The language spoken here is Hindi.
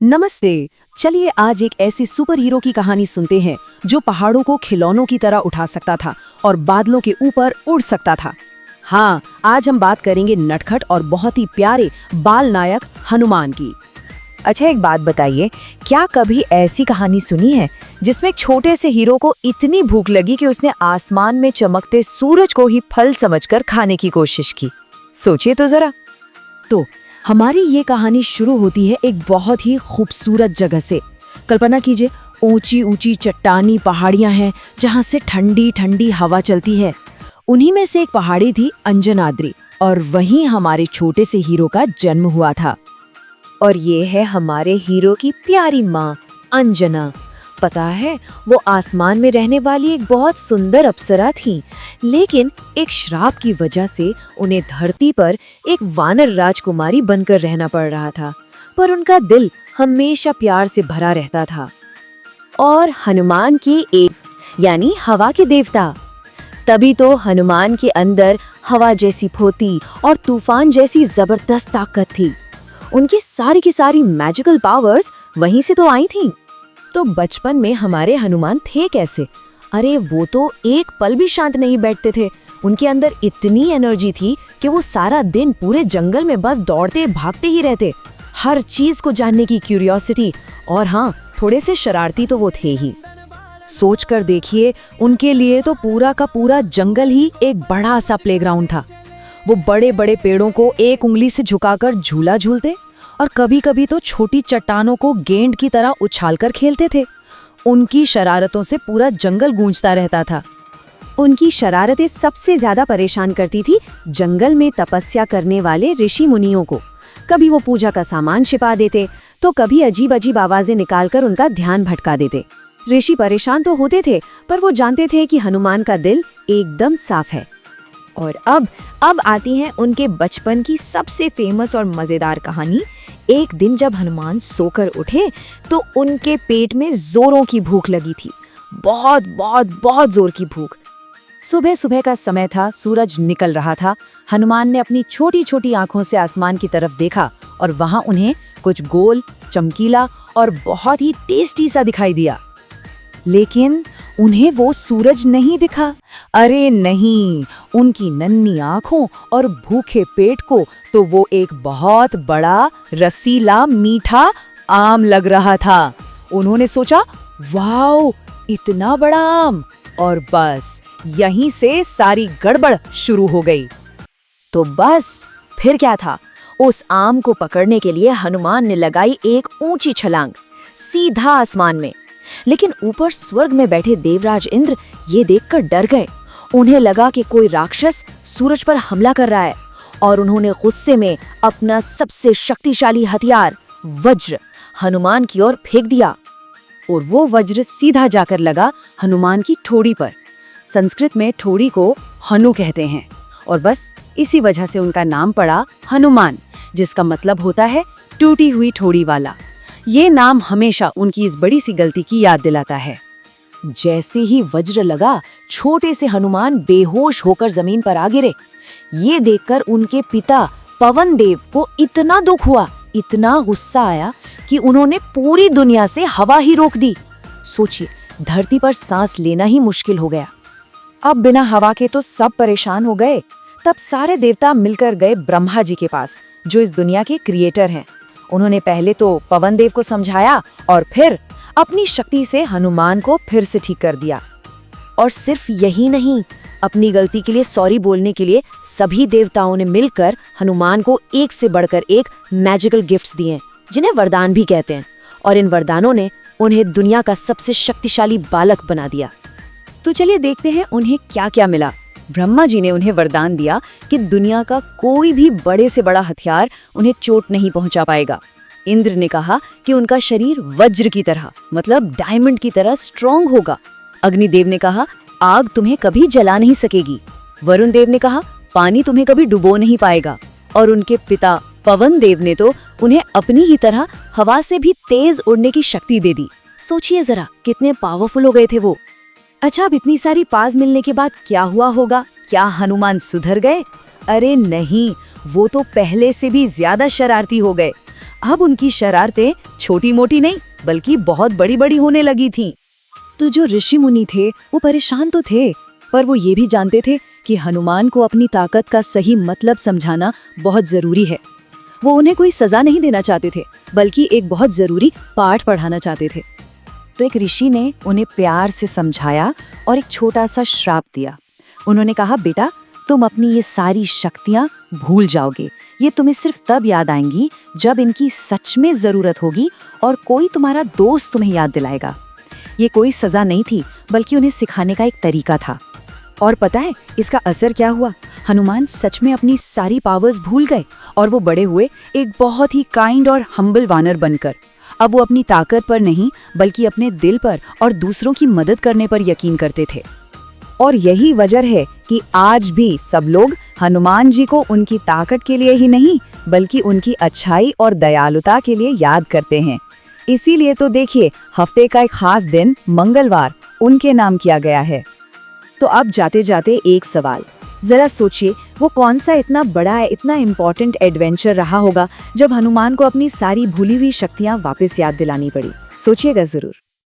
नमस्ते। चलिए आज एक ऐसी सुपर हीरो की कहानी सुनते हैं जो पहाड़ों को खिलौनों की तरह उठा सकता था और बादलों के ऊपर उड़ सकता था। हाँ, आज हम बात करेंगे नटखट और बहुत ही प्यारे बाल नायक हनुमान की। अच्छा, एक बात बताइए, क्या कभी ऐसी कहानी सुनी है जिसमें एक छोटे से हीरो को इतनी भूख लगी कि उसने आसमान में चमकते सूरज को ही फल समझकर खाने की कोशिश की? सोचिए तो जरा। तो हमारी ये कहानी शुरू होती है एक बहुत ही खूबसूरत जगह से। कल्पना कीजिए, ऊंची ऊंची चट्टानी पहाड़ियां हैं जहां से ठंडी ठंडी हवा चलती है। उन्हीं में से एक पहाड़ी थी अंजनाद्री, और वहीं हमारे छोटे से हीरो का जन्म हुआ था। और ये है हमारे हीरो की प्यारी माँ अंजना। पता है, वो आसमान में रहने वाली एक बहुत सुंदर अप्सरा थी, लेकिन एक श्राप की वजह से उन्हें धरती पर एक वानर राजकुमारी बनकर रहना पड़ रहा था। पर उनका दिल हमेशा प्यार से भरा रहता था। और हनुमान की एक यानी हवा के देवता। तभी तो हनुमान के अंदर हवा जैसी फुर्ती और तूफान जैसी जबरदस्त ताकत थी। उनकी सारी की सारी मैजिकल पावर्स वहीं से तो आई थीं। तो बचपन में हमारे हनुमान थे कैसे? अरे वो तो एक पल भी शांत नहीं बैठते थे। उनके अंदर इतनी एनर्जी थी कि वो सारा दिन पूरे जंगल में बस दौड़ते भागते ही रहते। हर चीज को जानने की क्यूरियोसिटी, और हाँ, थोड़े से शरारती तो वो थे ही। सोच कर देखिए, उनके लिए तो पूरा का पूरा जंगल ही एक बड़ा सा प्लेग्राउंड था। वो बड़े बड़े पेड़ों को एक उंगली से झुकाकर झूला झूलते और कभी कभी तो छोटी चट्टानों को गेंद की तरह उछालकर खेलते थे। उनकी शरारतों से पूरा जंगल गूंजता रहता था। उनकी शरारतें सबसे ज्यादा परेशान करती थी जंगल में तपस्या करने वाले ऋषि मुनियों को। कभी वो पूजा का सामान छिपा देते, तो कभी अजीब अजीब आवाजें निकालकर उनका ध्यान भटका देते। ऋषि परेशान तो होते थे, पर वो जानते थे कि हनुमान का दिल एकदम साफ है। और अब आती है उनके बचपन की सबसे फेमस और मजेदार कहानी। एक दिन जब हनुमान सोकर उठे तो उनके पेट में जोरों की भूख लगी थी। बहुत बहुत बहुत जोर की भूख। सुबह सुबह का समय था, सूरज निकल रहा था। हनुमान ने अपनी छोटी छोटी आंखों से आसमान की तरफ देखा और वहां उन्हें कुछ गोल, चमकीला और बहुत ही टेस्टी सा दिखाई दिया। लेकिन उन्हें वो सूरज नहीं दिखा। अरे नहीं, उनकी नन्ही आंखों और भूखे पेट को तो वो एक बहुत बड़ा रसीला मीठा आम लग रहा था। उन्होंने सोचा, वाओ, इतना बड़ा आम! और बस यहीं से सारी गड़बड़ शुरू हो गई। तो बस फिर क्या था, उस आम को पकड़ने के लिए हनुमान ने लगाई एक ऊंची छलांग, सीधा आसमान में। लेकिन ऊपर स्वर्ग में बैठे देवराज इंद्र ये देखकर डर गए। उन्हें लगा कि कोई राक्षस सूरज पर हमला कर रहा है, और उन्होंने गुस्से में अपना सबसे शक्तिशाली हथियार वज्र हनुमान की ओर फेंक दिया। और वो वज्र सीधा जाकर लगा हनुमान की ठोड़ी पर। संस्कृत में ठोड़ी को हनु कहते हैं, और बस इसी वजह से उनका नाम पड़ा हनुमान, जिसका मतलब होता है टूटी हुई ठोड़ी वाला। ये नाम हमेशा उनकी इस बड़ी सी गलती की याद दिलाता है। जैसे ही वज्र लगा, छोटे से हनुमान बेहोश होकर जमीन पर आ गिरे। ये देखकर उनके पिता पवन देव को इतना दुख हुआ, इतना गुस्सा आया कि उन्होंने पूरी दुनिया से हवा ही रोक दी। सोचिए, धरती पर सांस लेना ही मुश्किल हो गया। अब बिना हवा के तो सब परेशान हो गए। तब सारे देवता मिलकर गए ब्रह्मा जी के पास, जो इस दुनिया के क्रिएटर हैं। उन्होंने पहले तो पवन देव को समझाया और फिर अपनी शक्ति से हनुमान को फिर से ठीक कर दिया। और सिर्फ यही नहीं, अपनी गलती के लिए सॉरी बोलने के लिए सभी देवताओं ने मिलकर हनुमान को एक से बढ़कर एक मैजिकल गिफ्ट्स दिए, जिन्हें वरदान भी कहते हैं। और इन वरदानों ने उन्हें दुनिया का सबसे शक्तिशाली बालक बना दिया। तो चलिए देखते हैं उन्हें क्या क्या मिला। ब्रह्मा जी ने उन्हें वरदान दिया कि दुनिया का कोई भी बड़े से बड़ा हथियार उन्हें चोट नहीं पहुंचा पाएगा। इंद्र ने कहा कि उनका शरीर वज्र की तरह, मतलब डायमंड की तरह स्ट्रॉन्ग होगा। अग्निदेव ने कहा, आग तुम्हें कभी जला नहीं सकेगी। वरुण देव ने कहा, पानी तुम्हें कभी डुबो नहीं पाएगा। और उनके पिता पवन देव ने तो उन्हें अपनी ही तरह हवा से भी तेज उड़ने की शक्ति दे दी। सोचिए जरा, कितने पावरफुल हो गए थे वो। अच्छा, अब इतनी सारी पास मिलने के बाद क्या हुआ होगा? क्या हनुमान सुधर गए? अरे नहीं, वो तो पहले से भी ज्यादा शरारती हो गए। अब उनकी शरारतें छोटी मोटी नहीं बल्कि बहुत बड़ी बड़ी होने लगी थीं। तो जो ऋषि मुनि थे वो परेशान तो थे, पर वो ये भी जानते थे कि हनुमान को अपनी ताकत का सही मतलब समझाना बहुत जरूरी है। वो उन्हें कोई सजा नहीं देना चाहते थे, बल्कि एक बहुत जरूरी पाठ पढ़ाना चाहते थे। तो एक ऋषि ने उन्हें प्यार से समझाया और एक छोटा सा श्राप दिया। उन्होंने कहा, बेटा तुम अपनी ये सारी शक्तियां भूल जाओगे। ये तुम्हें सिर्फ तब याद आएंगी जब इनकी सच में जरूरत होगी और कोई तुम्हारा दोस्त तुम्हें याद दिलाएगा। ये कोई सजा नहीं थी, बल्कि उन्हें सिखाने का एक तरीका था। और पता है इसका असर क्या हुआ? हनुमान सच में अपनी सारी पावर्स भूल गए और वो बड़े हुए एक बहुत ही काइंड और हम्बल वानर बनकर। अब वो अपनी ताकत पर नहीं बल्कि अपने दिल पर और दूसरों की मदद करने पर यकीन करते थे। और यही वजह है कि आज भी सब लोग हनुमान जी को उनकी ताकत के लिए ही नहीं बल्कि उनकी अच्छाई और दयालुता के लिए याद करते हैं। इसीलिए तो देखिए, हफ्ते का एक खास दिन मंगलवार उनके नाम किया गया है। तो अब जाते जाते एक सवाल, जरा सोचिए वो कौन सा इतना बड़ा इतना इम्पोर्टेंट एडवेंचर रहा होगा जब हनुमान को अपनी सारी भूली हुई शक्तियां वापस याद दिलानी पड़ी। सोचिएगा जरूर।